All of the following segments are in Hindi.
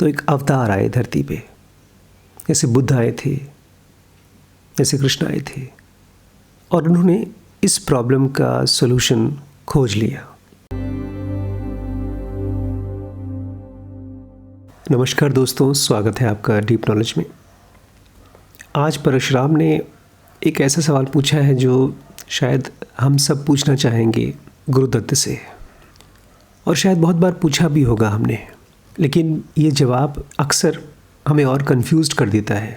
तो एक अवतार आए धरती पे, जैसे बुद्ध आए थे, जैसे कृष्ण आए थे, और उन्होंने इस प्रॉब्लम का सॉल्यूशन खोज लिया। नमस्कार दोस्तों, स्वागत है आपका डीप नॉलेज में। आज परशुराम ने एक ऐसा सवाल पूछा है जो शायद हम सब पूछना चाहेंगे गुरुदत्त से, और शायद बहुत बार पूछा भी होगा हमने, लेकिन ये जवाब अक्सर हमें और कंफ्यूज्ड कर देता है।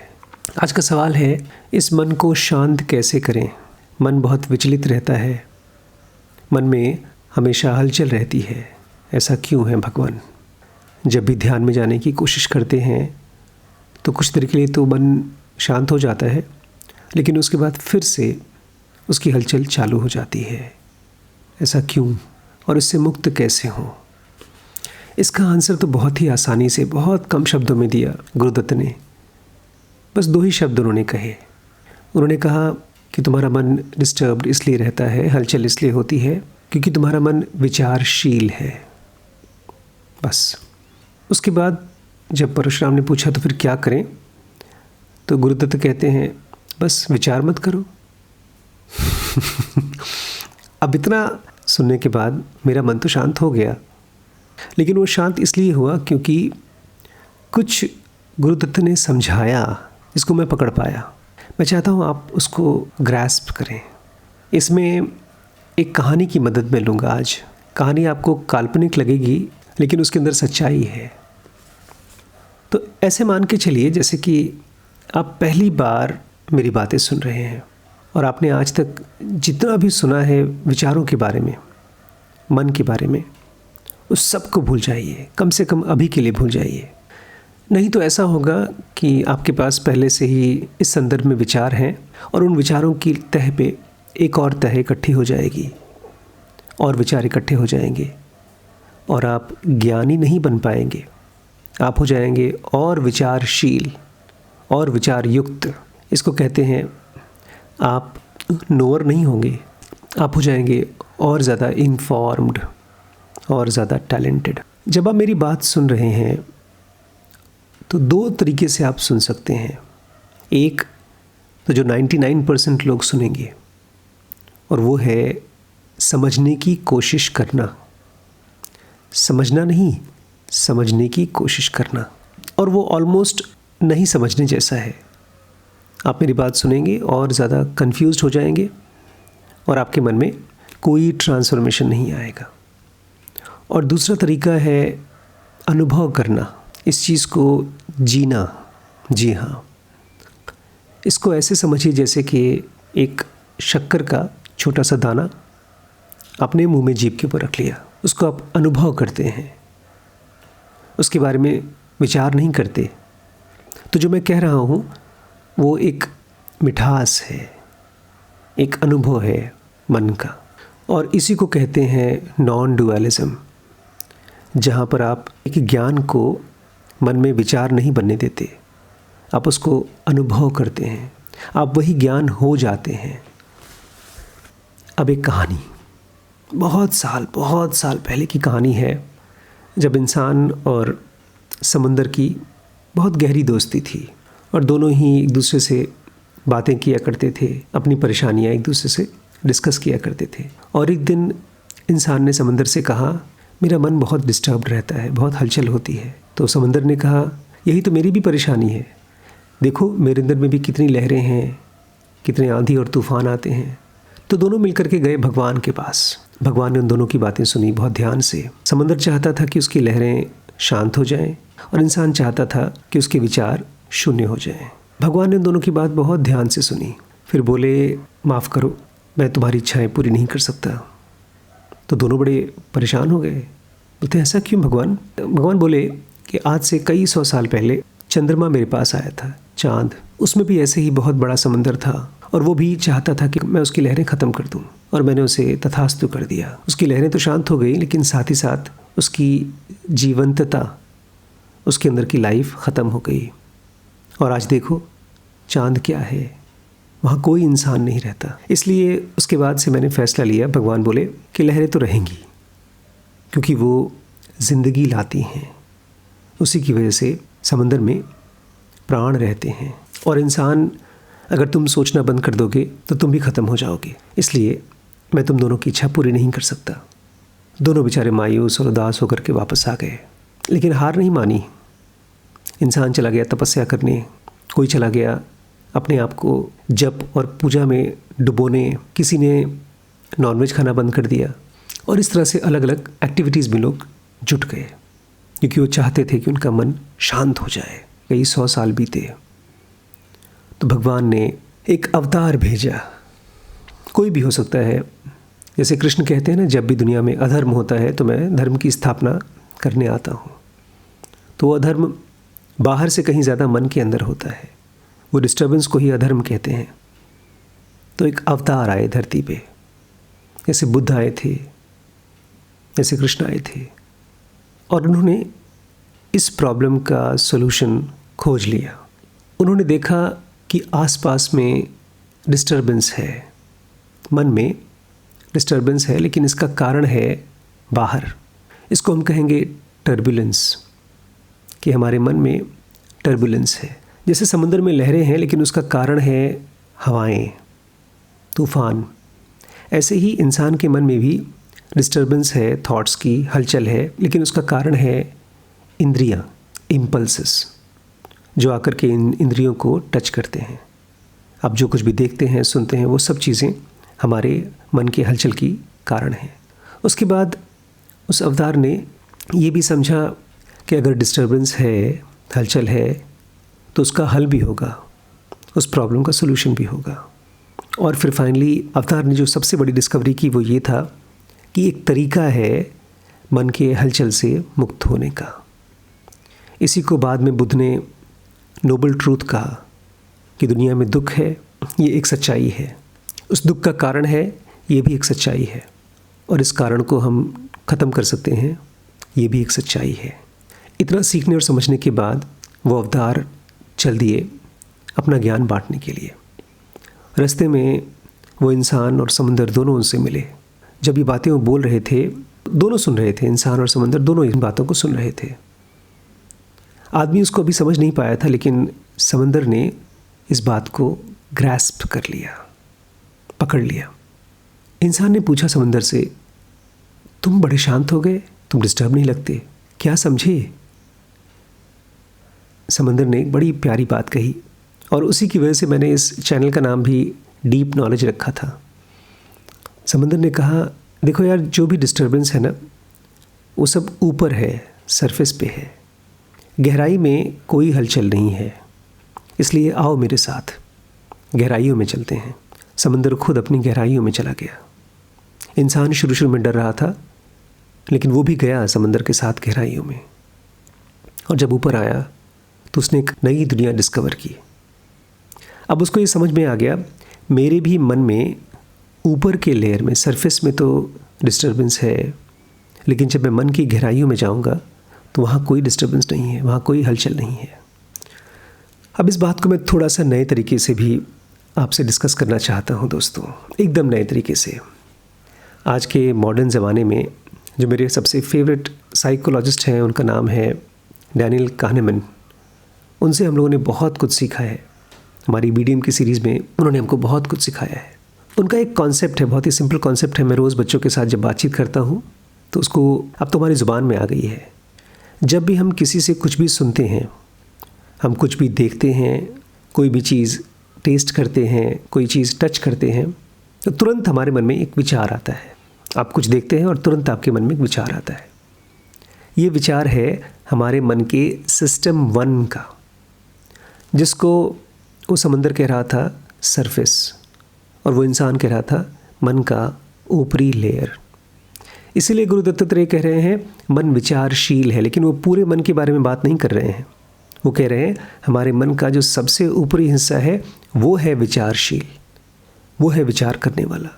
आज का सवाल है, इस मन को शांत कैसे करें? मन बहुत विचलित रहता है, मन में हमेशा हलचल रहती है, ऐसा क्यों है भगवान? जब भी ध्यान में जाने की कोशिश करते हैं तो कुछ देर के लिए तो मन शांत हो जाता है, लेकिन उसके बाद फिर से उसकी हलचल चालू हो जाती है। ऐसा क्यों और इससे मुक्त कैसे हों? इसका आंसर तो बहुत ही आसानी से, बहुत कम शब्दों में दिया गुरुदत्त ने। बस 2 ही शब्द उन्होंने कहे। उन्होंने कहा कि तुम्हारा मन डिस्टर्ब्ड इसलिए रहता है, हलचल इसलिए होती है क्योंकि तुम्हारा मन विचारशील है। बस। उसके बाद जब परशुराम ने पूछा तो फिर क्या करें, तो गुरुदत्त कहते हैं बस विचार मत करो। अब इतना सुनने के बाद मेरा मन तो शांत हो गया, लेकिन वो शांत इसलिए हुआ क्योंकि कुछ गुरुदत्त ने समझाया जिसको मैं पकड़ पाया। मैं चाहता हूँ आप उसको ग्रैस्प करें। इसमें एक कहानी की मदद मैं लूँगा आज। कहानी आपको काल्पनिक लगेगी, लेकिन उसके अंदर सच्चाई है। तो ऐसे मान के चलिए जैसे कि आप पहली बार मेरी बातें सुन रहे हैं और आपने आज तक जितना भी सुना है विचारों के बारे में, मन के बारे में, उस सब को भूल जाइए। कम से कम अभी के लिए भूल जाइए। नहीं तो ऐसा होगा कि आपके पास पहले से ही इस संदर्भ में विचार हैं और उन विचारों की तह पे एक और तह इकट्ठी हो जाएगी और विचार इकट्ठे हो जाएंगे और आप ज्ञानी नहीं बन पाएंगे। आप हो जाएंगे और विचारशील और विचार युक्त। इसको कहते हैं आप नोअर नहीं होंगे, आप हो जाएंगे और ज़्यादा इन्फॉर्म्ड और ज़्यादा टैलेंटेड। जब आप मेरी बात सुन रहे हैं तो 2 तरीके से आप सुन सकते हैं। एक तो जो 99% लोग सुनेंगे, और वो है समझने की कोशिश करना। समझना नहीं, समझने की कोशिश करना। और वो ऑलमोस्ट नहीं समझने जैसा है। आप मेरी बात सुनेंगे और ज़्यादा कंफ्यूज्ड हो जाएंगे और आपके मन में कोई ट्रांसफॉर्मेशन नहीं आएगा। और दूसरा तरीका है अनुभव करना, इस चीज़ को जीना। जी हाँ, इसको ऐसे समझिए जैसे कि एक शक्कर का छोटा सा दाना अपने मुंह में जीभ के ऊपर रख लिया, उसको आप अनुभव करते हैं, उसके बारे में विचार नहीं करते। तो जो मैं कह रहा हूँ वो एक मिठास है, एक अनुभव है मन का, और इसी को कहते हैं नॉन डुअलिज्म, जहाँ पर आप एक ज्ञान को मन में विचार नहीं बनने देते, आप उसको अनुभव करते हैं, आप वही ज्ञान हो जाते हैं। अब एक कहानी, बहुत साल पहले की कहानी है, जब इंसान और समुंदर की बहुत गहरी दोस्ती थी और दोनों ही एक दूसरे से बातें किया करते थे, अपनी परेशानियां एक दूसरे से डिस्कस किया करते थे। और एक दिन इंसान ने समंदर से कहा, मेरा मन बहुत डिस्टर्ब्ड रहता है, बहुत हलचल होती है। तो समंदर ने कहा, यही तो मेरी भी परेशानी है, देखो मेरे अंदर में भी कितनी लहरें हैं, कितने आंधी और तूफान आते हैं। तो दोनों मिलकर के गए भगवान के पास। भगवान ने उन दोनों की बातें सुनी बहुत ध्यान से। समंदर चाहता था कि उसकी लहरें शांत हो जाएं और इंसान चाहता था कि उसके विचार शून्य हो जाएं। भगवान ने उन दोनों की बात बहुत ध्यान से सुनी, फिर बोले, माफ़ करो, मैं तुम्हारी इच्छाएं पूरी नहीं कर सकता। तो दोनों बड़े परेशान हो गए, बोलते ऐसा क्यों भगवान? भगवान बोले कि आज से कई 100 साल पहले चंद्रमा मेरे पास आया था, चाँद, उसमें भी ऐसे ही बहुत बड़ा समंदर था और वो भी चाहता था कि मैं उसकी लहरें ख़त्म कर दूं, और मैंने उसे तथास्तु कर दिया। उसकी लहरें तो शांत हो गई, लेकिन साथ ही साथ उसकी जीवंतता, उसके अंदर की लाइफ ख़त्म हो गई। और आज देखो चाँद क्या है, वहाँ कोई इंसान नहीं रहता। इसलिए उसके बाद से मैंने फ़ैसला लिया, भगवान बोले कि लहरें तो रहेंगी क्योंकि वो ज़िंदगी लाती हैं, उसी की वजह से समंदर में प्राण रहते हैं। और इंसान, अगर तुम सोचना बंद कर दोगे तो तुम भी ख़त्म हो जाओगे। इसलिए मैं तुम दोनों की इच्छा पूरी नहीं कर सकता। दोनों बेचारे मायूस और उदास होकर के वापस आ गए, लेकिन हार नहीं मानी। इंसान चला गया तपस्या करने, कोई चला गया अपने आप को जप और पूजा में डुबोने, किसी ने नॉनवेज खाना बंद कर दिया, और इस तरह से अलग अलग एक्टिविटीज़ में लोग जुट गए, क्योंकि वो चाहते थे कि उनका मन शांत हो जाए। कई 100 साल बीते तो भगवान ने एक अवतार भेजा। कोई भी हो सकता है। जैसे कृष्ण कहते हैं ना, जब भी दुनिया में अधर्म होता है तो मैं धर्म की स्थापना करने आता हूँ। तो वो अधर्म बाहर से कहीं ज़्यादा मन के अंदर होता है। वो डिस्टर्बेंस को ही अधर्म कहते हैं। तो एक अवतार आए धरती पे, जैसे बुद्ध आए थे, जैसे कृष्ण आए थे, और उन्होंने इस प्रॉब्लम का सॉल्यूशन खोज लिया। उन्होंने देखा कि आसपास में डिस्टर्बेंस है, मन में डिस्टर्बेंस है, लेकिन इसका कारण है बाहर। इसको हम कहेंगे टर्बुलेंस, कि हमारे मन में टर्बुलेंस है। जैसे समुद्र में लहरें हैं, लेकिन उसका कारण है हवाएं, तूफान। ऐसे ही इंसान के मन में भी डिस्टर्बेंस है, थॉट्स की हलचल है, लेकिन उसका कारण है इंद्रियां, इम्पल्सेस, जो आकर के इन इंद्रियों को टच करते हैं। अब जो कुछ भी देखते हैं, सुनते हैं, वो सब चीज़ें हमारे मन के हलचल की कारण हैं। उसके बाद उस अवतार ने ये भी समझा कि अगर डिस्टर्बेंस है, हलचल है, तो उसका हल भी होगा, उस प्रॉब्लम का सॉल्यूशन भी होगा। और फिर फाइनली अवतार ने जो सबसे बड़ी डिस्कवरी की वो ये था कि एक तरीका है मन के हलचल से मुक्त होने का। इसी को बाद में बुद्ध ने नोबल ट्रूथ कहा कि दुनिया में दुख है, ये एक सच्चाई है। उस दुख का कारण है, ये भी एक सच्चाई है। और इस कारण को हम ख़त्म कर सकते हैं, ये भी एक सच्चाई है। इतना सीखने और समझने के बाद वो अवतार चल दिए अपना ज्ञान बांटने के लिए। रास्ते में वो इंसान और समंदर दोनों उनसे मिले। जब ये बातें वो बोल रहे थे, दोनों सुन रहे थे, इंसान और समंदर दोनों इन बातों को सुन रहे थे। आदमी उसको अभी समझ नहीं पाया था, लेकिन समंदर ने इस बात को ग्रैस्प कर लिया, पकड़ लिया। इंसान ने पूछा समंदर से, तुम बड़े शांत हो गए, तुम डिस्टर्ब नहीं लगते, क्या समझे? समंदर ने एक बड़ी प्यारी बात कही, और उसी की वजह से मैंने इस चैनल का नाम भी डीप नॉलेज रखा था। समंदर ने कहा, देखो यार, जो भी डिस्टर्बेंस है ना, वो सब ऊपर है, सरफेस पे है, गहराई में कोई हलचल नहीं है। इसलिए आओ मेरे साथ, गहराइयों में चलते हैं। समंदर खुद अपनी गहराइयों में चला गया। इंसान शुरू में डर रहा था, लेकिन वो भी गया समंदर के साथ गहराइयों में। और जब ऊपर आया तो उसने एक नई दुनिया डिस्कवर की। अब उसको ये समझ में आ गया, मेरे भी मन में ऊपर के लेयर में, सरफेस में तो डिस्टर्बेंस है, लेकिन जब मैं मन की गहराइयों में जाऊंगा तो वहाँ कोई डिस्टर्बेंस नहीं है, वहाँ कोई हलचल नहीं है। अब इस बात को मैं थोड़ा सा नए तरीके से भी आपसे डिस्कस करना चाहता हूँ दोस्तों, एकदम नए तरीके से। आज के मॉडर्न ज़माने में जो मेरे सबसे फेवरेट साइकोलॉजिस्ट हैं, उनका नाम है डैनियल kahneman। उनसे हम लोगों ने बहुत कुछ सीखा है। हमारी BDM की सीरीज़ में उन्होंने हमको बहुत कुछ सिखाया है। उनका एक कॉन्सेप्ट है, बहुत ही सिंपल कॉन्सेप्ट है। मैं रोज़ बच्चों के साथ जब बातचीत करता हूँ तो उसको अब तो हमारी ज़ुबान में आ गई है। जब भी हम किसी से कुछ भी सुनते हैं, हम कुछ भी देखते हैं, कोई भी चीज़ टेस्ट करते हैं, कोई चीज़ टच करते हैं, तो तुरंत हमारे मन में एक विचार आता है। आप कुछ देखते हैं और तुरंत आपके मन में एक विचार आता है। ये विचार है हमारे मन के सिस्टम 1 का, जिसको वो समंदर कह रहा था सरफेस, और वो इंसान कह रहा था मन का ऊपरी लेयर। इसीलिए गुरु दत्तात्रेय कह रहे हैं मन विचारशील है, लेकिन वो पूरे मन के बारे में बात नहीं कर रहे हैं। वो कह रहे हैं हमारे मन का जो सबसे ऊपरी हिस्सा है वो है विचारशील, वो है विचार करने वाला।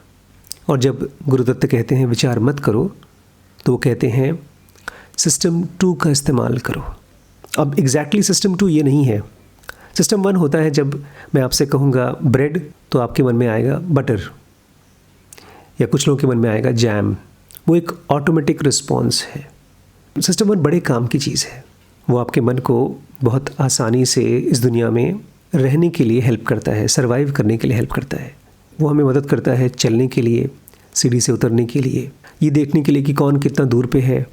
और जब गुरुदत्त कहते हैं विचार मत करो, तो वो कहते हैं सिस्टम 2 का इस्तेमाल करो। अब एग्जैक्टली सिस्टम 2 ये नहीं है। सिस्टम 1 होता है जब मैं आपसे कहूँगा ब्रेड, तो आपके मन में आएगा बटर, या कुछ लोगों के मन में आएगा जैम। वो एक ऑटोमेटिक रिस्पॉन्स है। सिस्टम 1 बड़े काम की चीज़ है, वो आपके मन को बहुत आसानी से इस दुनिया में रहने के लिए हेल्प करता है, सर्वाइव करने के लिए हेल्प करता है। वो हमें मदद करता है चलने के लिए, सीढ़ी से उतरने के लिए, ये देखने के लिए कि कौन कितना दूर पे है।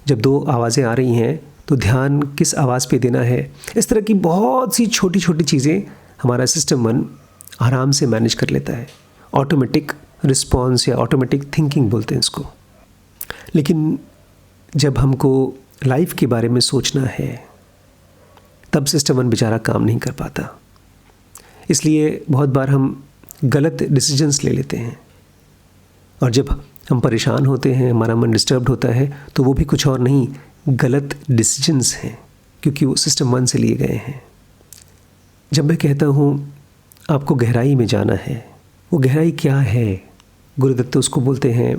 जब दो आवाज़ें आ रही हैं तो ध्यान किस आवाज़ पे देना है। इस तरह की बहुत सी छोटी छोटी चीज़ें हमारा सिस्टम मन आराम से मैनेज कर लेता है। ऑटोमेटिक रिस्पॉन्स या ऑटोमेटिक थिंकिंग बोलते हैं इसको। लेकिन जब हमको लाइफ के बारे में सोचना है तब सिस्टम मन बेचारा काम नहीं कर पाता। इसलिए बहुत बार हम गलत डिसीजंस ले लेते हैं, और जब हम परेशान होते हैं, हमारा मन डिस्टर्ब्ड होता है, तो वो भी कुछ और नहीं, गलत डिसीजंस हैं, क्योंकि वो सिस्टम मन से लिए गए हैं। जब मैं कहता हूँ आपको गहराई में जाना है, वो गहराई क्या है? गुरुदत्त उसको बोलते हैं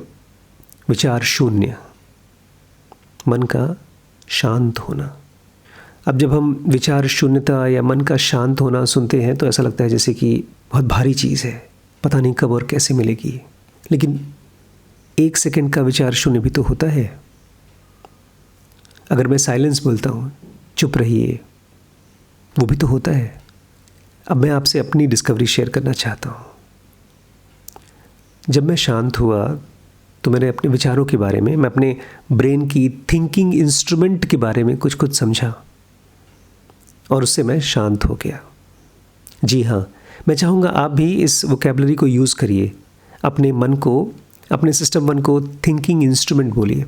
विचार शून्य, मन का शांत होना। अब जब हम विचार शून्यता या मन का शांत होना सुनते हैं तो ऐसा लगता है जैसे कि बहुत भारी चीज़ है, पता नहीं कब और कैसे मिलेगी। लेकिन 1 सेकंड का विचार शून्य भी तो होता है। अगर मैं साइलेंस बोलता हूँ, चुप रहिए, वो भी तो होता है। अब मैं आपसे अपनी डिस्कवरी शेयर करना चाहता हूँ। जब मैं शांत हुआ तो मैंने अपने विचारों के बारे में, मैं अपने ब्रेन की थिंकिंग इंस्ट्रूमेंट के बारे में कुछ कुछ समझा, और उससे मैं शांत हो गया। जी हाँ, मैं चाहूँगा आप भी इस वोकैबुलरी को यूज़ करिए। अपने मन को, अपने सिस्टम मन को थिंकिंग इंस्ट्रूमेंट बोलिए।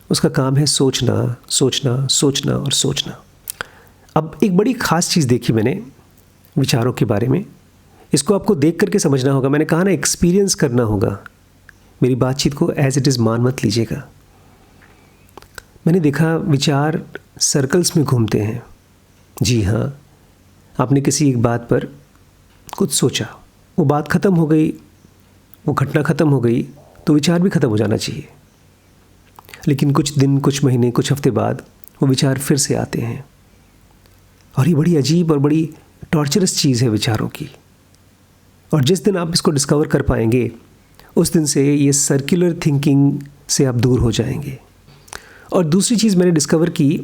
उसका काम है सोचना, सोचना, सोचना और सोचना। अब एक बड़ी ख़ास चीज़ देखी मैंने विचारों के बारे में, इसको आपको देख करके समझना होगा। मैंने कहा ना, एक्सपीरियंस करना होगा। मेरी बातचीत को एज इट इज़ मान मत लीजिएगा। मैंने देखा विचार सर्कल्स में घूमते हैं। जी हाँ, आपने किसी एक बात पर कुछ सोचा, वो बात ख़त्म हो गई, वो घटना ख़त्म हो गई, तो विचार भी ख़त्म हो जाना चाहिए। लेकिन कुछ दिन, कुछ महीने, कुछ हफ्ते बाद वो विचार फिर से आते हैं, और ये बड़ी अजीब और बड़ी टॉर्चरस चीज़ है विचारों की। और जिस दिन आप इसको डिस्कवर कर पाएंगे, उस दिन से ये सर्कुलर थिंकिंग से आप दूर हो जाएंगे। और दूसरी चीज़ मैंने डिस्कवर की,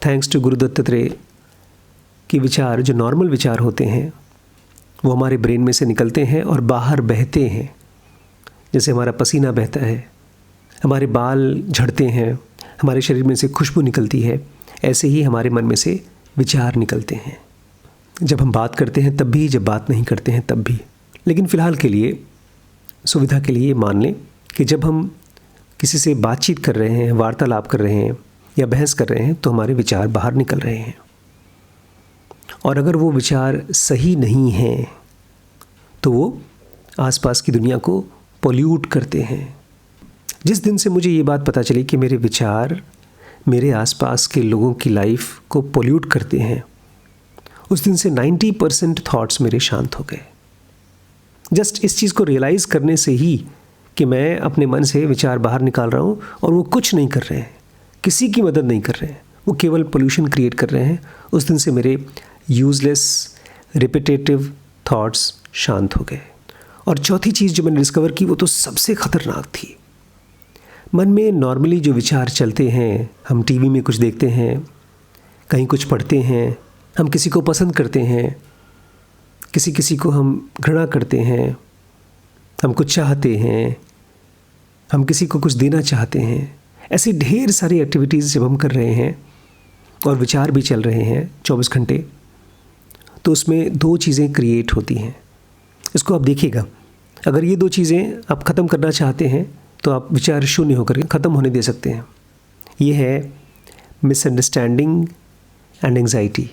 थैंक्स टू गुरु दत्तात्रेय, कि विचार, जो नॉर्मल विचार होते हैं, वो हमारे ब्रेन में से निकलते हैं और बाहर बहते हैं। जैसे हमारा पसीना बहता है, हमारे बाल झड़ते हैं, हमारे शरीर में से खुशबू निकलती है, ऐसे ही हमारे मन में से विचार निकलते हैं। जब हम बात करते हैं तब भी, जब बात नहीं करते हैं तब भी। लेकिन फ़िलहाल के लिए, सुविधा के लिए मान लें कि जब हम किसी से बातचीत कर रहे हैं, वार्तालाप कर रहे हैं या बहस कर रहे हैं, तो हमारे विचार बाहर निकल रहे हैं। और अगर वो विचार सही नहीं हैं तो वो आसपास की दुनिया को पोल्यूट करते हैं। जिस दिन से मुझे ये बात पता चली कि मेरे विचार मेरे आसपास के लोगों की लाइफ को पोल्यूट करते हैं, उस दिन से 90% थॉट्स मेरे शांत हो गए। जस्ट इस चीज़ को रियलाइज़ करने से ही कि मैं अपने मन से विचार बाहर निकाल रहा हूँ और वो कुछ नहीं कर रहे हैं, किसी की मदद नहीं कर रहे हैं, वो केवल पोल्यूशन क्रिएट कर रहे हैं। उस दिन से मेरे यूज़लेस रिपीटेटिव थॉट्स शांत हो गए। और चौथी चीज़ जो मैंने डिस्कवर की, वो तो सबसे ख़तरनाक थी। मन में नॉर्मली जो विचार चलते हैं, हम टीवी में कुछ देखते हैं, कहीं कुछ पढ़ते हैं, हम किसी को पसंद करते हैं, किसी किसी को हम घृणा करते हैं, हम कुछ चाहते हैं, हम किसी को कुछ देना चाहते हैं। ऐसी ढेर सारी एक्टिविटीज़ जब हम कर रहे हैं और विचार भी चल रहे हैं 24 घंटे, तो उसमें 2 चीज़ें क्रिएट होती हैं। इसको आप देखिएगा, अगर ये 2 चीज़ें आप ख़त्म करना चाहते हैं तो आप विचार शून्य होकर ख़त्म होने दे सकते हैं। ये है मिसअंडरस्टैंडिंग एंड एंग्जाइटी।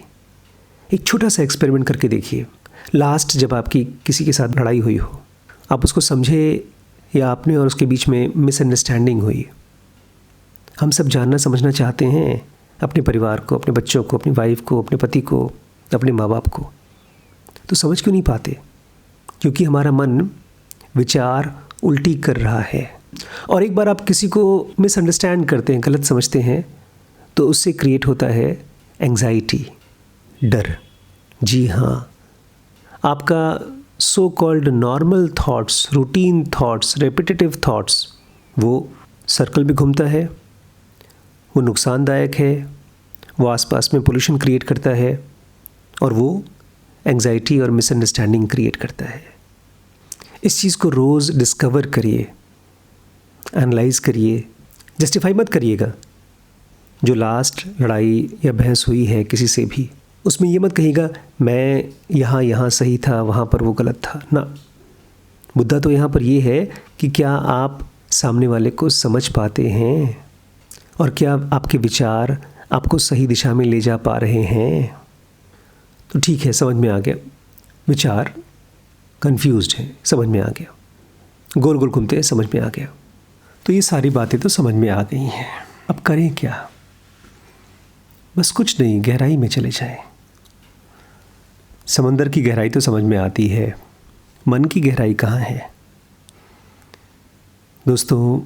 एक छोटा सा एक्सपेरिमेंट करके देखिए। लास्ट जब आपकी किसी के साथ लड़ाई हुई हो, आप उसको समझे या आपने और उसके बीच में मिसअंडरस्टैंडिंग हुई। हम सब जानना समझना चाहते हैं अपने परिवार को, अपने बच्चों को, अपनी वाइफ को, अपने पति को, अपने माँ बाप को, तो समझ क्यों नहीं पाते? क्योंकि हमारा मन विचार उल्टी कर रहा है। और एक बार आप किसी को मिसअंडरस्टैंड करते हैं, गलत समझते हैं, तो उससे क्रिएट होता है एंग्जाइटी, डर। जी हाँ, आपका so called normal thoughts, routine thoughts, repetitive thoughts, वो सर्कल में घूमता है, वो नुकसानदायक है, वो आसपास में पोल्यूशन क्रिएट करता है और वो एंग्जाइटी और मिसअंडरस्टैंडिंग क्रिएट करता है। इस चीज़ को रोज़ डिस्कवर करिए, एनालाइज करिए, जस्टिफाई मत करिएगा। जो लास्ट लड़ाई या बहस हुई है किसी से भी, उसमें ये मत कहिएगा मैं यहाँ सही था, वहाँ पर वो गलत था ना। मुद्दा तो यहाँ पर ये है कि क्या आप सामने वाले को समझ पाते हैं और क्या आपके विचार आपको सही दिशा में ले जा पा रहे हैं। तो ठीक है, समझ में आ गया, विचार कंफ्यूज्ड है, समझ में आ गया, गोल गोल घूमते हैं, समझ में आ गया। तो ये सारी बातें तो समझ में आ गई हैं। अब करें क्या? बस कुछ नहीं, गहराई में चले जाएं। समंदर की गहराई तो समझ में आती है, मन की गहराई कहाँ है दोस्तों?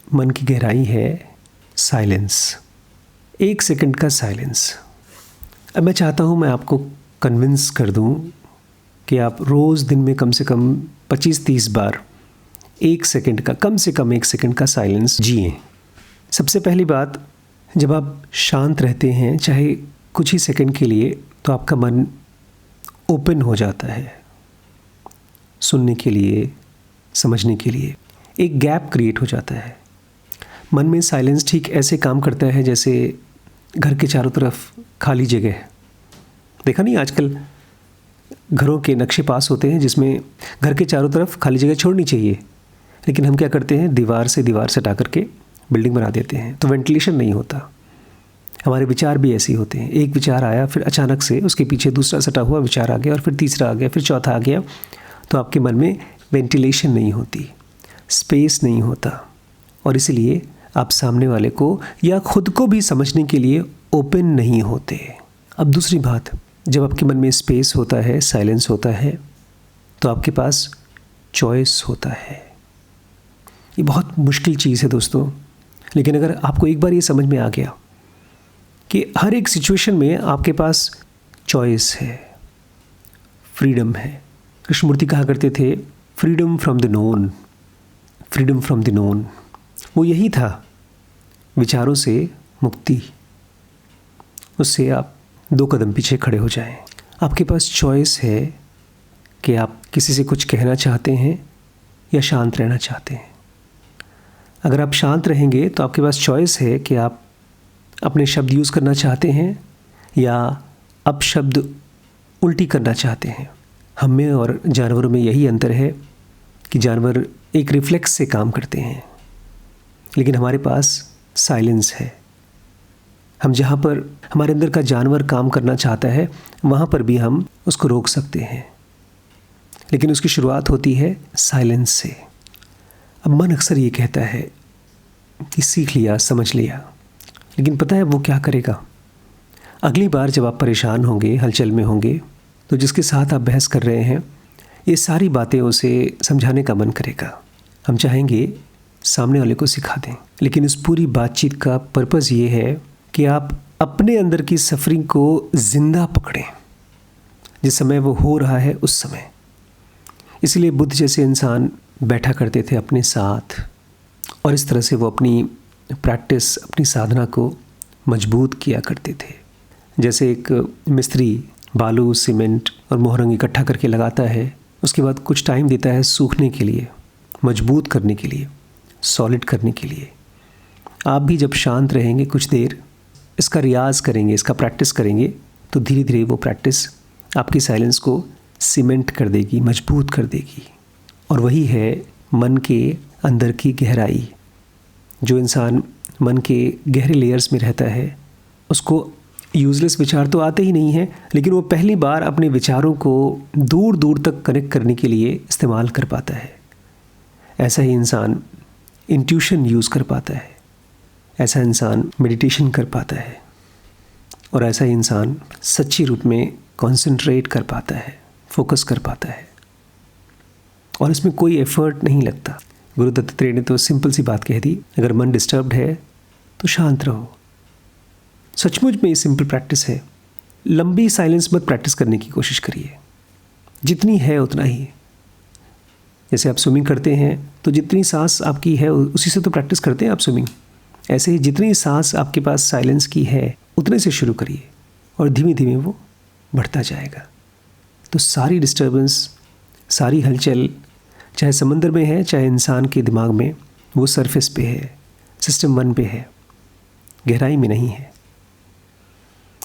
मन की गहराई है साइलेंस, 1 सेकंड का साइलेंस। अब मैं चाहता हूँ मैं आपको कन्विंस कर दूँ कि आप रोज़ दिन में कम से कम 25-30 बार 1 सेकंड का, कम से कम 1 सेकंड का साइलेंस जिएं। सबसे पहली बात, जब आप शांत रहते हैं चाहे कुछ ही सेकंड के लिए, तो आपका मन ओपन हो जाता है सुनने के लिए, समझने के लिए। एक गैप क्रिएट हो जाता है मन में। साइलेंस ठीक ऐसे काम करता है जैसे घर के चारों तरफ खाली जगह। देखा नहीं, आजकल घरों के नक्शे पास होते हैं जिसमें घर के चारों तरफ खाली जगह छोड़नी चाहिए, लेकिन हम क्या करते हैं, दीवार से दीवार सटा करके बिल्डिंग बना देते हैं, तो वेंटिलेशन नहीं होता। हमारे विचार भी ऐसे ही होते हैं, एक विचार आया, फिर अचानक से उसके पीछे दूसरा सटा हुआ विचार आ गया, और फिर तीसरा आ गया, फिर चौथा आ गया, तो आपके मन में वेंटिलेशन नहीं होती, स्पेस नहीं होता, और इसलिए आप सामने वाले को या खुद को भी समझने के लिए ओपन नहीं होते। अब दूसरी बात, जब आपके मन में स्पेस होता है, साइलेंस होता है, तो आपके पास चॉइस होता है। ये बहुत मुश्किल चीज़ है दोस्तों, लेकिन अगर आपको एक बार ये समझ में आ गया कि हर एक सिचुएशन में आपके पास चॉइस है, फ्रीडम है। कृष्णमूर्ति कहा करते थे, freedom from the known, freedom from the known. वो यही था, विचारों से मुक्ति। उससे आप 2 कदम पीछे खड़े हो जाएं। आपके पास चॉइस है कि आप किसी से कुछ कहना चाहते हैं या शांत रहना चाहते हैं। अगर आप शांत रहेंगे तो आपके पास चॉइस है कि आप अपने शब्द यूज़ करना चाहते हैं या अपशब्द उल्टी करना चाहते हैं। हम में और जानवरों में यही अंतर है कि जानवर एक रिफ्लेक्स से काम करते हैं, लेकिन हमारे पास साइलेंस है। हम जहाँ पर हमारे अंदर का जानवर काम करना चाहता है, वहाँ पर भी हम उसको रोक सकते हैं, लेकिन उसकी शुरुआत होती है साइलेंस से। अब मन अक्सर ये कहता है कि सीख लिया, समझ लिया, लेकिन पता है वो क्या करेगा? अगली बार जब आप परेशान होंगे, हलचल में होंगे, तो जिसके साथ आप बहस कर रहे हैं, ये सारी बातें उसे समझाने का मन करेगा। हम चाहेंगे सामने वाले को सिखा दें, लेकिन इस पूरी बातचीत का पर्पज़ ये है कि आप अपने अंदर की सफरिंग को ज़िंदा पकड़ें जिस समय वो हो रहा है उस समय। इसलिए बुद्ध जैसे इंसान बैठा करते थे अपने साथ, और इस तरह से वो अपनी प्रैक्टिस, अपनी साधना को मजबूत किया करते थे। जैसे एक मिस्त्री बालू, सीमेंट और मोहरंग इकट्ठा करके लगाता है, उसके बाद कुछ टाइम देता है सूखने के लिए, मजबूत करने के लिए, सॉलिड करने के लिए। आप भी जब शांत रहेंगे, कुछ देर इसका रियाज़ करेंगे, इसका प्रैक्टिस करेंगे, तो धीरे धीरे वो प्रैक्टिस आपकी साइलेंस को सीमेंट कर देगी, मजबूत कर देगी। और वही है मन के अंदर की गहराई। जो इंसान मन के गहरे लेयर्स में रहता है, उसको यूज़लेस विचार तो आते ही नहीं हैं, लेकिन वो पहली बार अपने विचारों को दूर दूर तक कनेक्ट करने के लिए इस्तेमाल कर पाता है। ऐसा ही इंसान इंट्यूशन यूज़ कर पाता है, ऐसा इंसान मेडिटेशन कर पाता है, और ऐसा ही इंसान सच्ची रूप में कंसंट्रेट कर पाता है, फोकस कर पाता है, और इसमें कोई एफर्ट नहीं लगता। गुरु दत्तात्रेय ने तो सिंपल सी बात कह दी, अगर मन डिस्टर्ब्ड है तो शांत रहो। सचमुच में ये सिंपल प्रैक्टिस है। लंबी साइलेंस मत प्रैक्टिस करने की कोशिश करिए, जितनी है उतना ही। जैसे आप स्विमिंग करते हैं तो जितनी सांस आपकी है उसी से तो प्रैक्टिस करते हैं आप स्विमिंग। ऐसे ही जितनी सांस आपके पास साइलेंस की है उतने से शुरू करिए और धीमे धीमे वो बढ़ता जाएगा। तो सारी डिस्टर्बेंस, सारी हलचल, चाहे समंदर में है चाहे इंसान के दिमाग में, वो सरफेस पे है, सिस्टम 1 पे है, गहराई में नहीं है।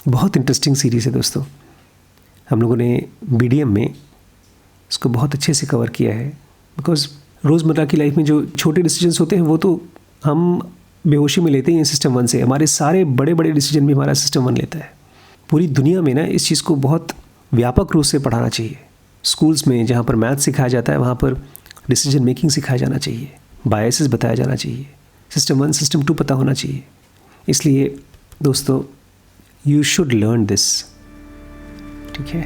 बहुत इंटरेस्टिंग सीरीज़ है दोस्तों। हम लोगों ने BDM में इसको बहुत अच्छे से कवर किया है, बिकॉज रोज़मर्रा की लाइफ में जो छोटे डिसीजंस होते हैं वो तो हम बेहोशी में लेते हैं सिस्टम 1 से। हमारे सारे बड़े बड़े डिसीजन भी हमारा सिस्टम 1 लेता है। पूरी दुनिया में ना इस चीज़ को बहुत व्यापक रूप से पढ़ाना चाहिए। स्कूल्स में जहाँ पर मैथ सिखाया जाता है वहाँ पर डिसीजन मेकिंग सिखाया जाना चाहिए, बायसेस बताया जाना चाहिए, सिस्टम 1 सिस्टम 2 पता होना चाहिए। इसलिए दोस्तों, यू शुड लर्न दिस। ठीक है,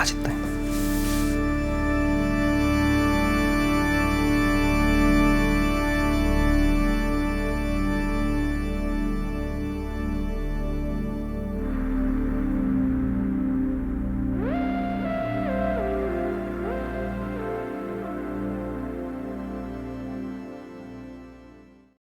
आज इतना ही।